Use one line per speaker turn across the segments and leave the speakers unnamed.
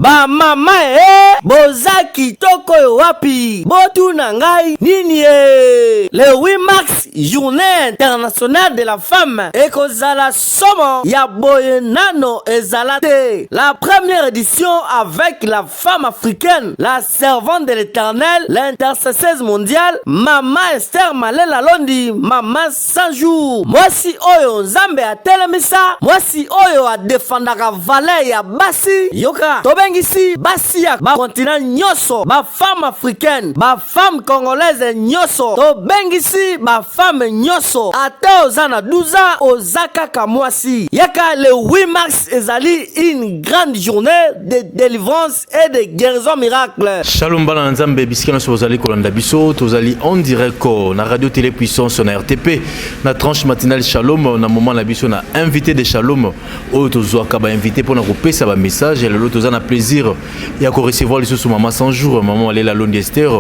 Ba mama boza kitoko yo wapi botu na ngai nini Le 8 mars, journée internationale de la femme, ekozala somo ya boye nano ezalate. La première édition avec la femme africaine, la servante de l'Éternel, l'intercesseuse mondiale, Maman Esther Malela Londi, Maman Sanjou. Mwasi oyo Nzambe atelemisa, mwasi oyo adefandaka valeur ya basi. Yoka tobengisi basi ya ba continent nyoso, ba femme africaine, ba femme congolaise nyoso, tobengisi ba femme nyoso. Ate ozana 12 ans ozaka kamwasi. Yaka le 8 mars ezali une grande journée de délivrance et de guérison miracle.
Shalom bana Nzambe bisikana so ozali kolanda biso, tozali en direct na radio télé puissance na RTP na tranche matinale Shalom na moment na biso na invité de Shalom o tozoaka ba invité pour na kopesa ba message et le tozana plaisir ya ko recevoir les sous maman 100 jours maman Malela Londi Esther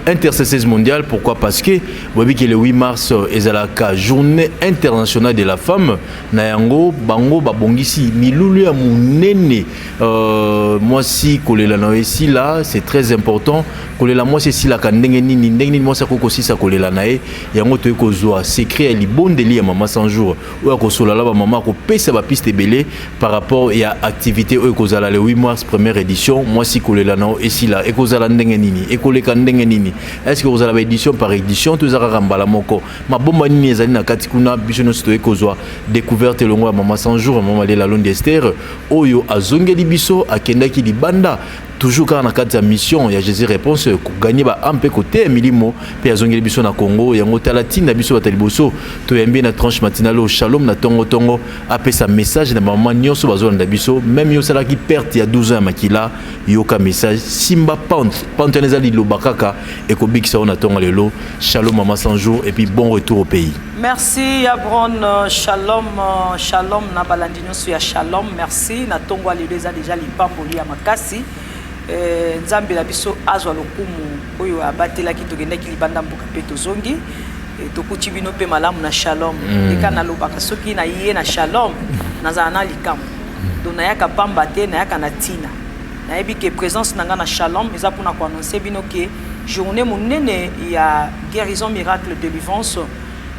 intercesseuse mondiale. Pourquoi? Parce que bobi que le 8 mars ezalaka journée internationale de la femme na yango bango babongisi milulu ya munene moi si kolela na ici là c'est très important kolela moi c'est si la kandenge nini moi ça kokosi sa kolela nae yango to ekozwa secret li bondeli ya maman 100 jours ou ya kosolala ba maman ko pesa ba piste belé par rapport ya activité o ekozala le 8 mars première édition moi si kolela na ici là ekozala ndenge nini ekoleka ndenge nini est-ce que kozala ba édition par édition to zaka rambala moko mabomba nini ezali na kati kuna biso no sto ekozwa découverte longo ya maman 100 jours maman Malela Londi Esther oyo azongeli biso akendaki libanda toujours quand on a quatre mission ya Jésus réponse ko gagner ba ampe côté milimo pe azongeli biso na Congo yango talatina biso bataliboso to yembi na tranche matinale au Shalom na tongo apé sa message na maman nyonso bazolanda biso même yo sala ki perte ya 12 ans makila yoka message simba panteneza li lobakaka et ko bikisa on tongo lelo Shalom maman 100 jours et puis bon retour au pays.
Merci Abron, Shalom na balandi nyonso ya Shalom, merci na tongo ali déjà lipamboli ya makasi. Nzambe la biso azwa lokumu oyo abatelaki togendaki libanda mboka pe tozongi tokuti bino pe malamu na Shalom eka na lobaka soki na ye na Shalom nazala na likamu dona yaka pamba te na yaka na tina na yebi ke présence nanga na Shalom eza pona ko annoncer bino ke journée monene ya guérison miracle de délivrance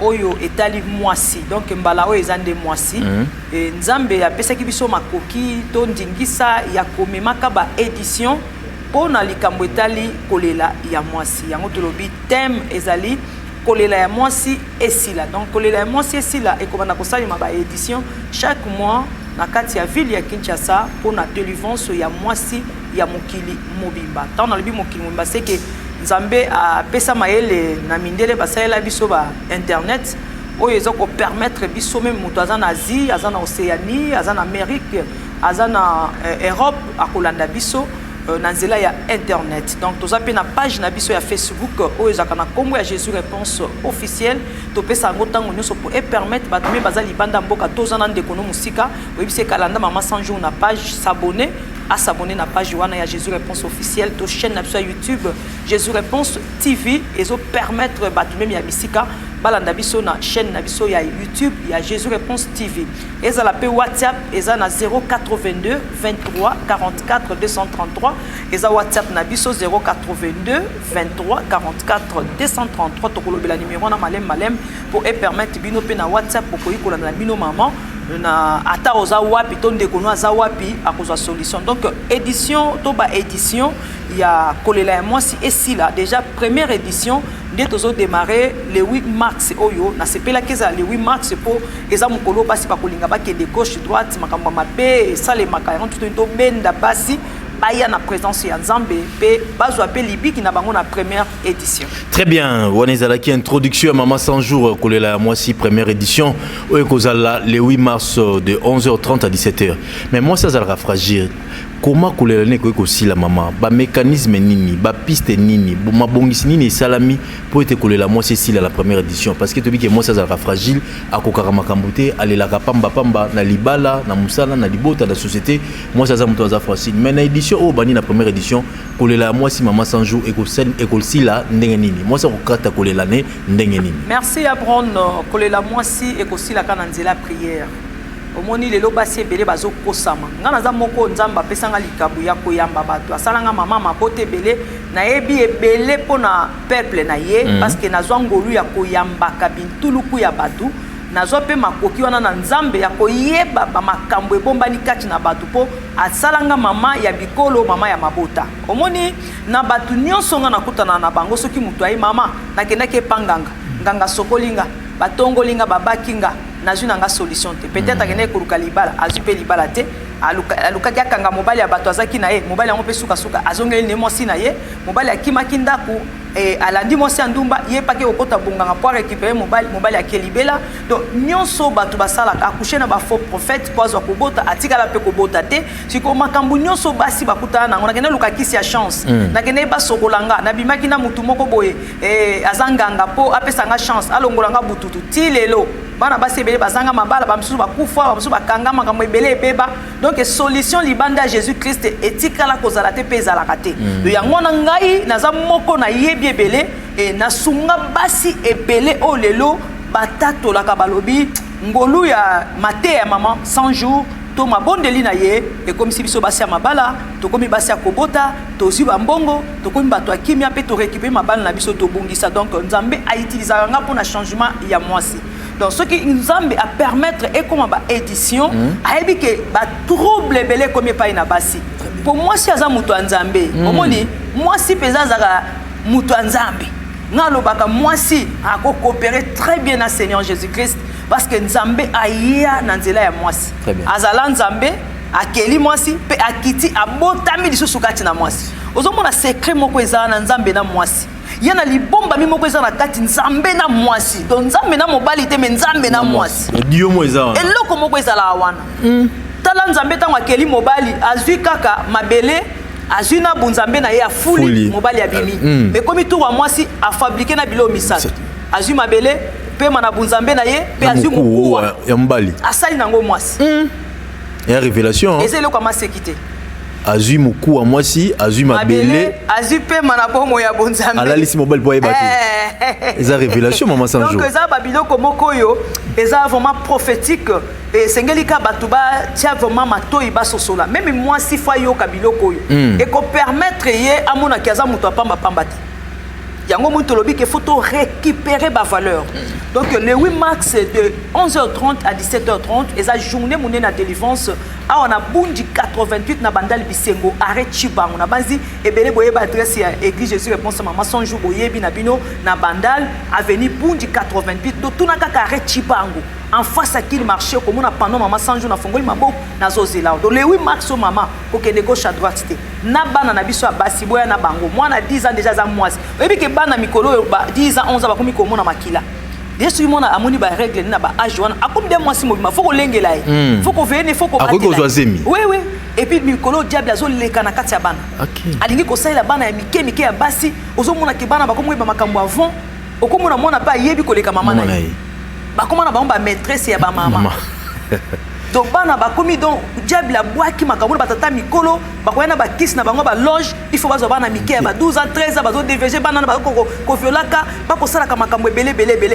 oyo etali mwasi donc mbala oyo ezande mwasi Nzambe apesaki biso makoki to ndingisa ya komemaka ba édition pona likambo etali kolela ya mwasi yango tolobi thème ezali kolela ya mwasi esila donc kolela ya mwasi esila ekobana kosalima ba édition chaque mois na kati ya ville ya Kinshasa pona délivrance ya mwasi ya mokili mobimba tant na lobi mokili mobimba c'est que Nzambe a pesa maele na mindele basalela biso ba internet oyo ezoko permettre biso même mutu aza na Asie, aza na Océanie, aza na Amérique, aza na Europe akolanda biso na nzela ya internet. Donc toza pe na page na biso ya Facebook oyo ezaka na kombo ya Jésus réponse officielle to pesa ngo tango nyonso pour permettre bato me bazali banda mboka toza na ndeko no musika oyebise kalanda mama 100 jours na page s'abonner à s'abonner na page wana ya Jésus réponse officielle to chaîne na biso YouTube Jésus réponse TV ezo permettre bato même ya bisika balanda biso na chaîne na biso ya YouTube ya Jésus réponse TV eza la pe WhatsApp eza na 082 23 44 233 eza WhatsApp na biso 082 23 44 233 to kolobela numéro na malem pour permettre bino pe na WhatsApp pour koyikola na bino maman na ata oza wapi to ndeko no aza wapi akozwa solution donc édition to ba édition ya kolela ya mwasi esila déjà première édition nde tozo démarrer le 8 mars oyo na sepela keza le 8 mars po eza mukolo basi ba kolinga ba kende gauche droite makambo mabe sale makaya to benda basi baya na présence ya Nzambe pe bazwa pe libiki na bango na première édition.
Très bien, wanezala ki introduction à maman 100 jours kolela moi si première édition oyo kozala le 8 mars de 11h30 à 17h. Mais moi ça zalaka fragile. Comment kolela ne ko la maman ba mécanisme nini ba piste nini ma bongisi nini salami pour être kolela moi c'est la première édition parce que to bi que moi ça zalaka fragile akokaka makambuté alela ka pamba na libala na musala na libota na société moi ça za muto za facile mais na édition au bani na première édition kolela moi si maman 100 jours école si la ndenge nini moi ça kokata kolela ne ndenge nini.
Merci Abron kolela moi si école si la kana nzela prière omoni lelo basi ebele bazokosama nga naza moko nzambe apesanga likabu ya koyamba bato asalanga mama mabote ebele nayebi ebele mpona peuple na ye parce que nazwa ngolu ya koyambaka bintuluku ya bato nazwa mpe makoki wana na nzambe ya koyeba bamakambo ebombani kati na bato mpo asalanga mama ya bikolo mama ya mabota omoni na bato nyonso nga nakutana na bango soki moto ayi mama nakendaki epanganga nganga sokolinga batongolinga babakinga nazwi nanga solution te peut-être akendaki koluka libala azwi mpe libala te alukaki akanga mobali ya bato azaki na ye mobali yango mpe sukasuka azongeli ne mwasi na ye mobali akimaki ndako alandi mwasi ya ndumba ye pake kokota bonganga po arécupere mobali akelibela donc nyonso bato basalaka akushe na bafaux prophète po azwa kobota atikala mpe kobota te siko makambo nyonso basi bakutana nango nakende luka kisi ya chance nakende basokolanga nabimaki na mutu moko boye aza nganga po apesanga chance alongolanga bututu ti lelo bana basi ebele bazanga mabala bamisusu bakufa bamisusu bakanga makambo ebele ebeba donc solution libanda ya Jésus Christ etikala kozala te mpe ezalaka te yango na ngai naza moko nayebi ebele nasunga basi ebele oyo lelo batatolaka balobi ngolu ya mate ya mama 100 jours to mabondeli na ye ekomisi biso basi ya mabala tokomi basi ya kobota tozwi bambongo tokomi bato ya kimia mpe torécupere mabala na biso tobungisa donc nzambe autilisaka nga mpona changement ya mwasi donc ce qui nzambe a permettre et comme ba édition ayebi ke ba trouble ebele comme epai na basi pour moi si aza mutu ya nzambe omoni mwasi peza azaka mutu ya nzambe nalobaka mwasi akokopere très bien na Seigneur Jésus-Christ parce que nzambe aya na nzela ya mwasi azala nzambe akeli mwasi pe akiti abotami lisusu kati na mwasi ozomona secret moko ezala na nzambe na mwasi yana libomba mimoko eza na kati nzambe na mwasi donc nzambe na mobali te me nzambe na mwasi
dio mo eza wana
eloko moko ezala wana tala nzambe ntango akeli mobali azwi kaka mabele azwi na bunzambe na ye afuli mobali abimi me komi tour wa mwasi afabrike na bilo misato azwi mabele pema na bunzambe na ye pe azwi mukuwa
ya mbali
asali nango mwasi
ya révélation
eza eloko amasekite
azui mukuwa mwasi azui mabele
azui pe manabomo ya bonzambe
alalisi mobile boye batu eza révélation mama sanjo
donc eza babiloko moko yo eza vraiment prophétique et sengeli ka batu ba tia vraiment matoyi basosola même mwasi fa yo ka biloko yo et ko permettre ye amona kiaza muto apamba pamba te yango muto lobi ke faut récupérer ba valeur donc le 8 mars de 11h30 à 17h30 eza journée monene na délivrance a on a bundi 88 na bandal bisengo arrêt chibango na banzi ebele boye ba adresse ya église Jésus réponse mama 100 jours boyebi na bino na bandal avenue bundi 88 to tuna kaka arrêt chibango en face à qui le marché comme on a pendant maman 100 jours na fongoli mabo na zozela donc le 8 mars maman ko kende gauche à droite te na bana na biso basi boya na bango moi na 10 ans déjà za mwasi oyebi ke bana mikolo ba 10 ans 11 ans ba komi ko mona makila Yesu mona amoni ba règle na ba âge wana akomi de mwasi mobima faut ko lengela ye faut ko vene faut ko
batela
oui oui et puis mikolo diable azo leka na kati ya bana alingi ko salela bana ya mike ya basi ozo mona ke bana ba komi ba makambo avant okomona mona pa yebi ko leka mama na ye bakomana bango ba maîtresse ya ba mama donc bana bakomi donc diable abwaki makambo batata mikolo bakoyana ba kiss na bango ba loge il faut bazo bana mike ba 12 ans 13 ans bazo DVG bana ba ko violaka ba ko sala ka makambo belé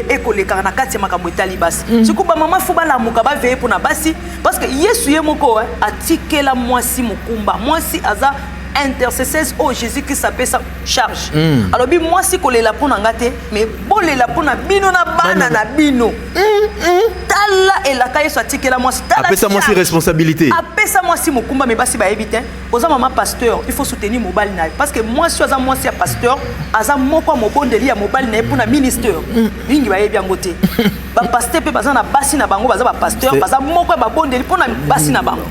ekoleka na kati makambo etali basi siku ba mama faut bala muka ba veiller pour na basi parce que Yesu ye moko atikela mwasi mukumba mwasi aza intercesseurs oh Jésus-Christ s'appelle sa charge alors bi moi si kolela pona ngate mais bolela pona bino na bana na bino tala et la kaye soit tikela moi tala
appelle ça moi c'est responsabilité
appelle ça moi si mokumba mais basi ba éviter oza maman pasteur il faut soutenir mobile na parce que moi si oza moi si pasteur aza moko mobondeli ya mobile na pona ministère bingi ba yebi yango te ba pasteur pe baza na basi na bango baza ba pasteur baza moko ba bondeli pona basi na bango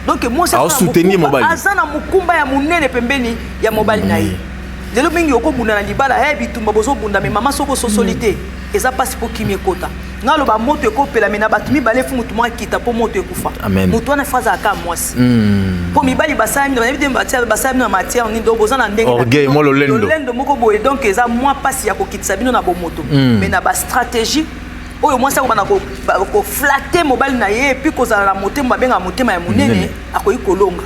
donc moi c'est
soutenir mobile
azana mukumba ya munene pembeni ya mobile na ye lelo mingi okobunda na libala bitumba bozo bunda mais mama soko sosolité eza pasi po kimi ekota ngalo ba moto ekopela mena batumi bale fu mutu mwa kita po moto ekufa mutu wana faza aka mwasi po mibali basami na bide batia basami na matière ni do bozana ndenge
orgueil mo lolendo
moko boye donc eza mwa pasi ya kokitisa bino na bomoto mais na ba stratégie oyo mwasi akobana ko flatter mobile na ye puis kozala na motema benga motema ya munene akoyi kolonga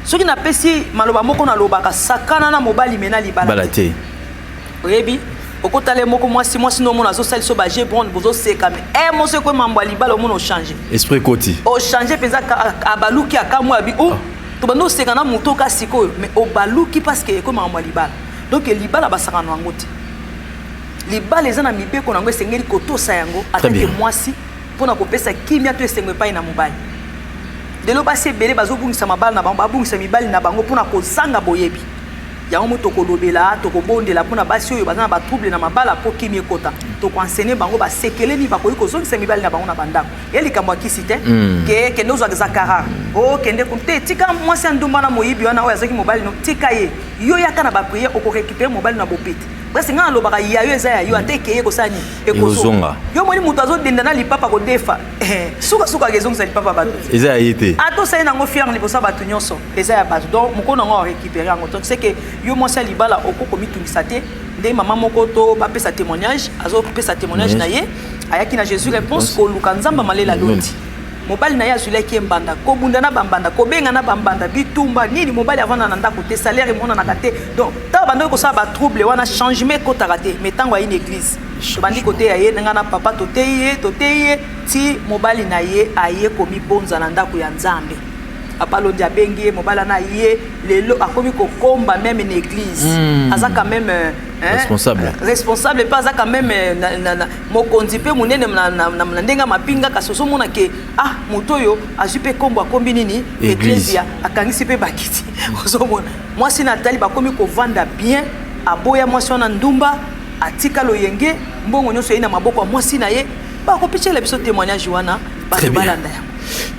soki na pesi maloba moko na lobaka sakana na mobile mena libala
te
oyebi okotale moko mwasi no mona zo sali so ba jebron bozo seka mais mo se ko mambwa libala mona o changer
esprit koti
o changer peza abaluki akamwa bi o to bando seka na moto ka sikoyo mais o baluki parce que ko mambwa libala donc libala basaka no ngoti libala ezana mibeko nango esengeli kotosa yango atake mwasi pona kopesa kimia to esengwe pai na mobali delo basi ebele bazobungisa mabala na bango babungisa mibali na bango pona kozanga boyebi yango moto kolobela to kobondela pona basi oyo bazana ba trouble na mabala po kimia ekota to enseigner bango ba sekeleni ba koyi kozongisa mibali na bango na bandako yeli kamwa kisite ke kende ozo zakara o kende kunte tika mwasi andumba na moyibi wana oyo azaki mobali no tika ye yo yaka na ba prier oko récupérer mobali na bopete parce que ngalo baka ya yo eza ya yo ateke ko sani
ekozonga
yo moni muto azodenda na lipapa ko defa suka gezongisa lipapa bato
eza ya yete
ato sai nango fier libosa bato nyonso eza ya bato donc moko nango récupérer yango donc c'est que yo mwasi libala okoko mitungisa te nde mama moko to ba pesa témoignage azo pesa témoignage na ye ayaki na Jésus réponse ko luka nzamba malela loti mobali na ya zulaki mbanda ko bunda na bambanda ko benga na bambanda bitumba nini mobali avana na ndako te salaire mona na kate donc ta bando ko sa ba trouble wana changement ko tarate metango ya une église to bandi côté ya ye ngana papa to teye ti mobali na ye aye komi bonza na ndako ya nzambe apalo dia bengi mobali na ye lelo akomi ko komba même une église aza quand même responsable pas ça quand même mo konzipe munene na ndenga mapinga kasoso mona ke moto yo azupe kombo akombi nini ecclesia akangisi pe bakiti ozomona mwasi Nathalie bakomi ko vanda bien aboya mwasi na ndumba atika loyenge mbongo nyonso ina maboko mwasi na ye ba ko pichela biso témoignage wana ba balanda ya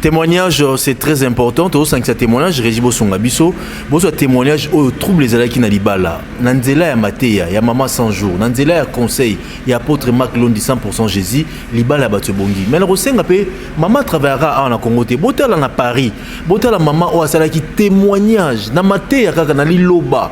témoignage c'est très important to sang ça témoignage Rejibo Songabiso bozo témoignage au trouble les alaki na libala nanzela ya mateya ya mama 100 jours nanzela ya conseil ya apôtre Marc Londi 100% Jésus libala batso bongi mais le senga pe mama travaillera en Congo te botala na Paris botala mama o asalaki témoignage na mateya kaka na liloba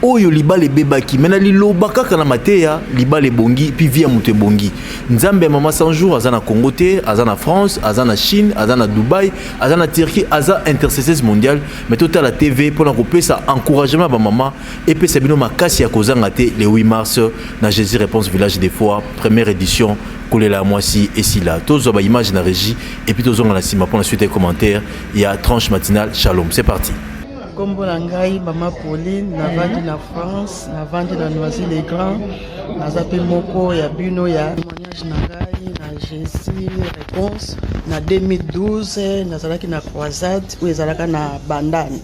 oyo libala bebaki mais na liloba kaka na mateya libala bongi puis via muté bongi nzambe mama 100 jours azana Congo te azana France azana Chine azana Dubaï azana Turquie aza intercesseuse mondiale mais total la TV pour couper ça encouragement ba maman et puis c'est bino makasi ya kozanga te le 8 mars na Jésus réponse village des fois première édition kolela mwasi et si là tozo ba image na régie et puis tozo na sima pour la suite des commentaires il y a tranche matinale shalom c'est parti.
Kombo na ngai mama Pauline navandi na France navandi na Noisy-le-Grand nazape moko ya bino ya témoignage na ngai na Jésus réponse na 2012 nazalaki na croisade où ezalaka na bandani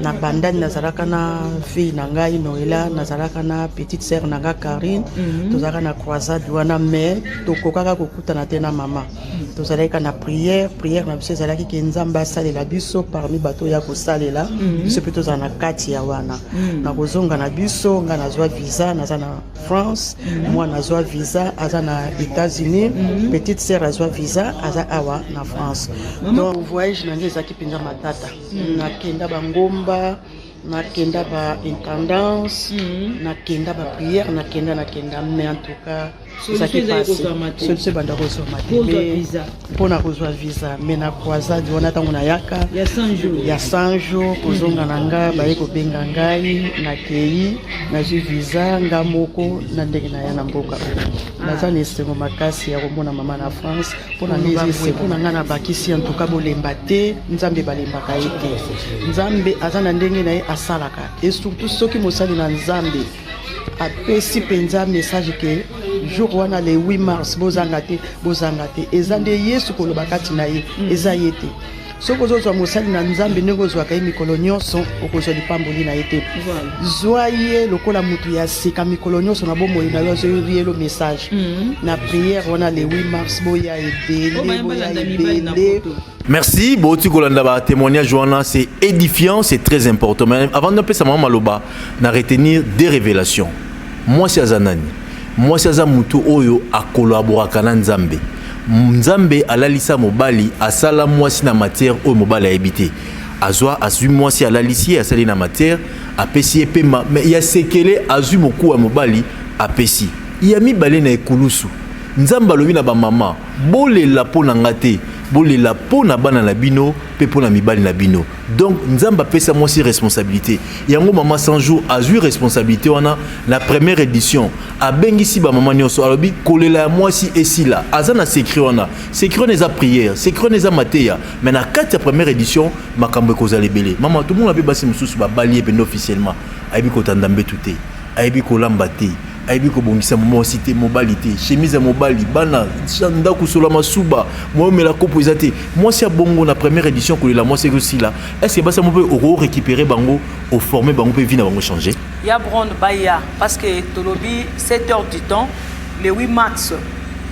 na bandani nazalaka na fille na ngai Noëlla nazalaka na petite sœur na ngai Karine tozalaka na croisade wana mais tokokaka kokutana te na mama tozalaka na prière na biso ezalaki ke nzambe asalela biso parmi bato ya kosalela biso pe tozala na kati ya wana na kozonga na biso nga nazwa visa naza na France moi nazwa visa aza na États-Unis petite sœur azwa visa aza awa na France donc voyage nange ezaki penza matata nakenda bangomba nakenda ba intendance nakenda ba prière nakenda mais en tout cas ça qui passe c'est banda ko soma pona kozwa visa mais na croisade wana tango na yaka ya 100 jours kozonga nanga baye ko benga ngai na kei na visa ngamoko na ndenge na ya na mboka naza nesengo makasi ya komona mama na France pona nezi se pona ngana bakisi en tout cas bolemba te nzambe balembaka ete nzambe azana ndenge na ye asalaka et surtout soki mosali na nzambe apesi penza message ke jour wana le 8 mars bozanga te ezande yesu koloba kati na ye eza yete soko zozwa mosali na nzambe ndenge ozwaka ye mikolo nyonso okozwa lipamboli na ye te zwa ye lokola mutu ya sika mikolo nyonso na bomoi na yo azoyeli ye lo message na prière wana le 8 mars boya ebele.
Merci, Boti Kolanda ba témoignage wana c'est édifiant, c'est très important. Mais avant de passer à maman Maloba, na retenir des révélations. Moi c'est Azanani. Moi c'est Azamutu oyo a collaboré kana Nzambe. Nzambe alalisa mobali asala mwasi na matière oyo mobali a habité. Azwa azui mwasi alalisi asali na matière apesi epema mais ya sekele azui moku wa mobali apesi. Ya mibale na ekulusu. Nzamba lobi na ba mama bolela pona ngate bolela po na bana na bino pe po na mibali na bino. Donc nzamba pesa moi si responsabilité. Yango maman 100 jours a eu responsabilité wana la première édition. A bengisi ba maman nyonso alobi kolela moi si esi la. Azana s'écrit wana. S'écrit neza prière, s'écrit neza mateya. Mais na 4 première édition makambo ko zalebele. Maman tout le monde a basi mususu ba balier ben officiellement. Aibi ko tandambe touté. Aibi ko lambate. Aibi ko bongisa mo cité mobilité chemise mobali bana chanda kusola masuba moi me la kopo ezate moi si a bongo na première édition ko la moi c'est aussi là est-ce que basa mo peut récupérer bango au former bango peut venir bango changer
ya brond baya parce que tolobi 7 heures du temps le 8 mars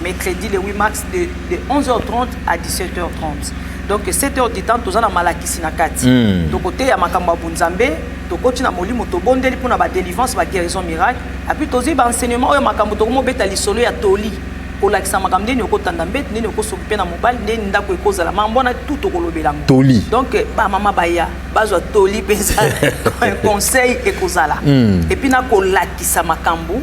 mercredi le 8 mars de 11h30 à 17h30 donc 7 heures du temps tozana malakisi na kati to côté ya makamba bunzambe to koti na molimo to bondeli pona ba délivrance ba guérison miracle et puis tozi ba enseignement oyo makambo to mo beta lisolo ya toli ko lakisa makambo ndeni ko tanda mbet ndeni ko sokupe na mobile ndeni ndako ekozala mambona tout to kolobela
toli
donc ba mama baya bazwa toli pesa conseil ekozala et puis na ko lakisa makambo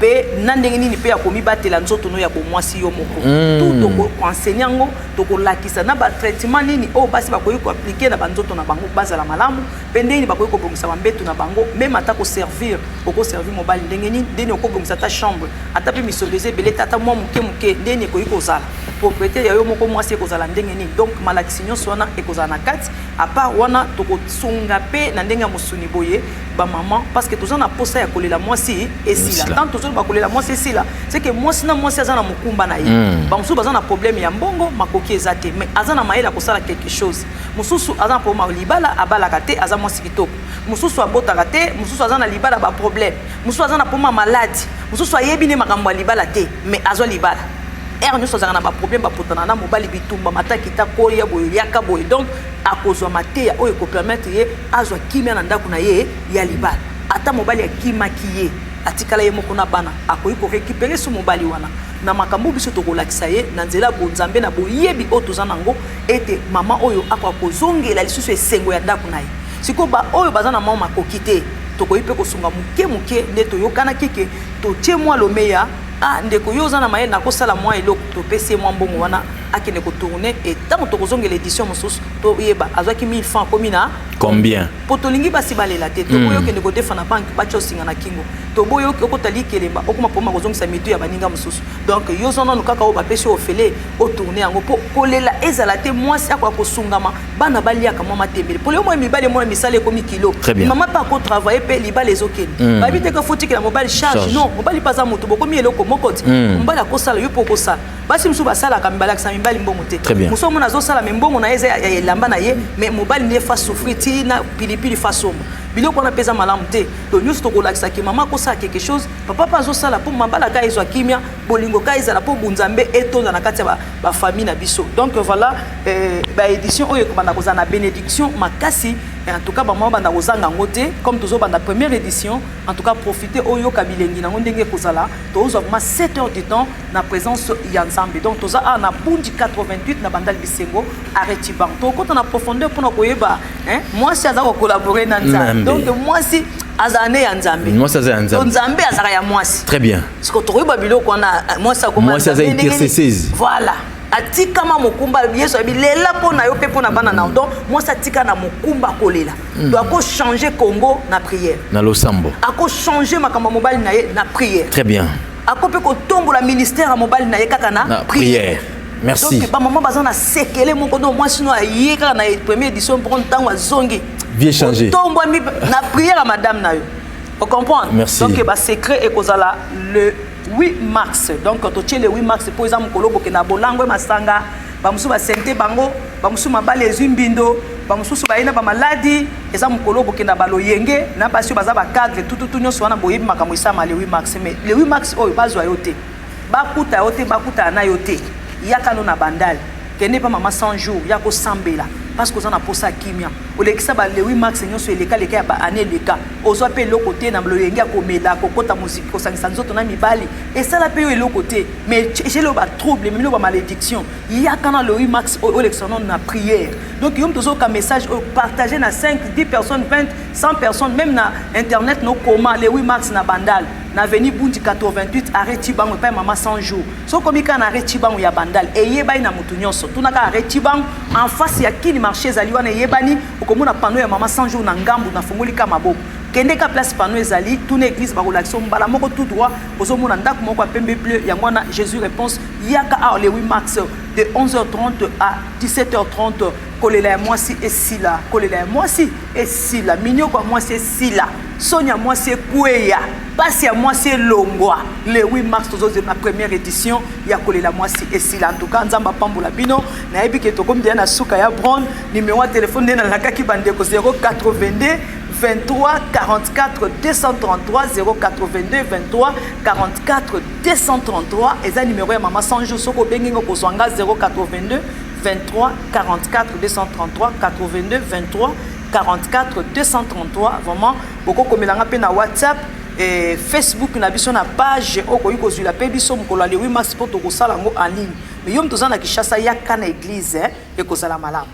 pe nandenge nini pe ya komibatela nzoto no ya bomwasi yo moko tout to ko enseigner ngo to ko lakisa na ba traitement nini o basi ba ko appliquer na banzoto na bango bazala malamu pe ndeni ba ko bongisa bambetu na bango même ata ko servir mobile ndenge nini ndeni ko bongisa ta chambre ata pe misoleze belé tata mo muke ndeni ko ikozala propriété ya yo moko mwasi ekozala ndenge nini donc malakisi nyonso wana ekozala na kati à part wana to ko sunga pe na ndenge musuni boye ba maman parce que tozana posa ya kolela mwasi esila tant toujours ba kolela mwasi esila c'est que mwasi na mwasi azana mukumba na ye ba mususu bazana problème ya mbongo makoki ezate mais azana maela ko sala quelque chose mususu azana po ma libala abala kate azana mwasi kitoko mususu abota kate mususu azana libala ba problème mususu azana po ma malade mususu ayebine makambo ya libala te mais azwa libala nous sommes dans un problème pour na mobali bitumba mata kita koya boy yaka boy donc à cause de matéya oyo ko permettre ye azwa kimia na ndako na ye ya libala ata mobali ya kimakiye atikala ye moko na bana akoyi ko récupérer ce mobali wana na makambo biso to ko lakisa ye na nzela bonzambe na boyebi otozana ngo ete mama oyo akwa ko zongela lisusu esengo ya ndako na ye siko ba oyo bazana mama kokite to ko ipe ko sunga muke ndeto yokana kike to tie moi lo meya ndeko yoza na maye na kosala mwa eloko to pese mwa mbongo wana akene ko tourner et tant to kozonga l'édition mosusu to yeba azwaki 1000 francs komina
combien
potolingi basi balela te to boyo kende ko defana bank bacho singa na kingo to boyo ko tali kelemba okuma poma kozongisa mitu ya baninga mosusu donc yoza na kaka o ba pese ofele o tourner yango po kolela ezala te mwasi akwa kosungama bana baliaka mwa matembele po le mwa mibale mwa misale komi kilo maman pas ko travailler pe libale ezokeni ba bite ko foti ke la mobile charge non mobile pas za moto bokomi eloko mokoti mbala kosala yo po kosala basi msu basala kambala ksa mbali mbongo te muso mona zo sala mbongo na eza ya lamba na ye mais mobile ne fa souffrir ti na pilipili fa somo biloko na pesa malamu te to news to kolakisa ki mama kosa quelque chose papa pas zo sala pour mambala ka ezwa kimia bolingo ka ezala pour bunzambe etonda na kati ba famille na biso donc voilà ba édition oyo ko banda kozana bénédiction makasi en tout cas ba mama banda kozanga ngote comme toujours banda première édition en tout cas profiter oyo kabilengi na ndenge kozala to ozo vraiment 7 heures du temps na présence ya nzambe donc toza na bundi 88 na bandal bisengo arrêti banto quand on a profondeur pour na koyeba moi si aza ko collaborer na nzambe donc moi si azane ya nzambe
moi si azane ya nzambe
nzambe azaka ya moi si
très bien
parce que toyeba biloko na moi si akoma
moi si aza intercesseuse
voilà atika ma mokumba yeso bilela pona yo pe pona bana na donc moi ça tika na mokumba kolela doit ko changer Congo na prière
na losambo
ako changer makambo mobile na ye na prière
très bien
ako pe ko tombola ministère à mobile na ye kaka na
prière merci
donc ba maman bazana sekele moko donc moi sinon aye kaka na première édition pour ntango azongi
bien changer
tombo na prière à madame na yo vous comprenez donc ba secret et kozala le 8 mars donc quand tu le 8 mars pour exemple kolobo ke na bolango masanga ba musu ba sente bango ba musu mabale ezimbindo ba musu ba ina ba maladi eza mukolobo ke na baloyenge na basi baza ba cadre tout nyonso wana boyebi makambo isama le 8 mars mais le 8 mars oyo bazwa yote bakuta yote bakuta na yote yakano na bandal kene pa mama 100 jours yako sambela parce que on a posé kimia olekisa ba le 8 mars nyonso eleka ya ba année leka ozwa pe le côté na loyenge akomela kokota musique ko sangisa nzoto na mibali et ça la pe le côté mais j'ai le ba trouble mais le ba malédiction yakana le 8 mars olekisa na prière donc yom tozo ka message partager na 5 10 personnes 20 100 personnes même na internet no comment le 8 mars na bandal na veni bundi 88 arrêti bango pa mama 100 jours so komika na arrêti bango ya bandal eyeba na mutu nyonso tunaka arrêti bango en face ya kini marché ezali wana eyebani okomona pano ya mama 100 jours na ngambu na fungoli ka maboko kende ka place pano ezali tuna église ba relaxation mbala moko tout droit ozomona ndako moko pembe bleu ya ngwana Jésus réponse yaka a le 8 mars de 11h30 à 17h30 kolela ya mwasi esila kolela ya mwasi esila minyo kwa mwasi esila sonya mwasi ekweya pasi ya mwasi elongwa le 8 mars tozo na première édition ya kolela mwasi esila en tout cas nzamba pambola bino na yebi ke tokomdia na suka ya Brown numéro de téléphone na lakaki bandeko 082 23 44 233 082 23 44 233 et ça numéro ya mama 100 jours soko bengingo kozwanga 082 23 44 233 82 23 44 233 vraiment beaucoup comme langa pe na WhatsApp et Facebook na biso na page okoyi kozula pe biso mokolo le 8 mars pour to kosala ngo en ligne mais yom tozana Kinshasa ya kana église et kozala malamu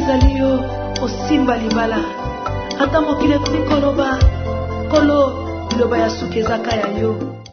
Zalio osimba libala ata mokile koloba kolo loba ya suke zaka ya yo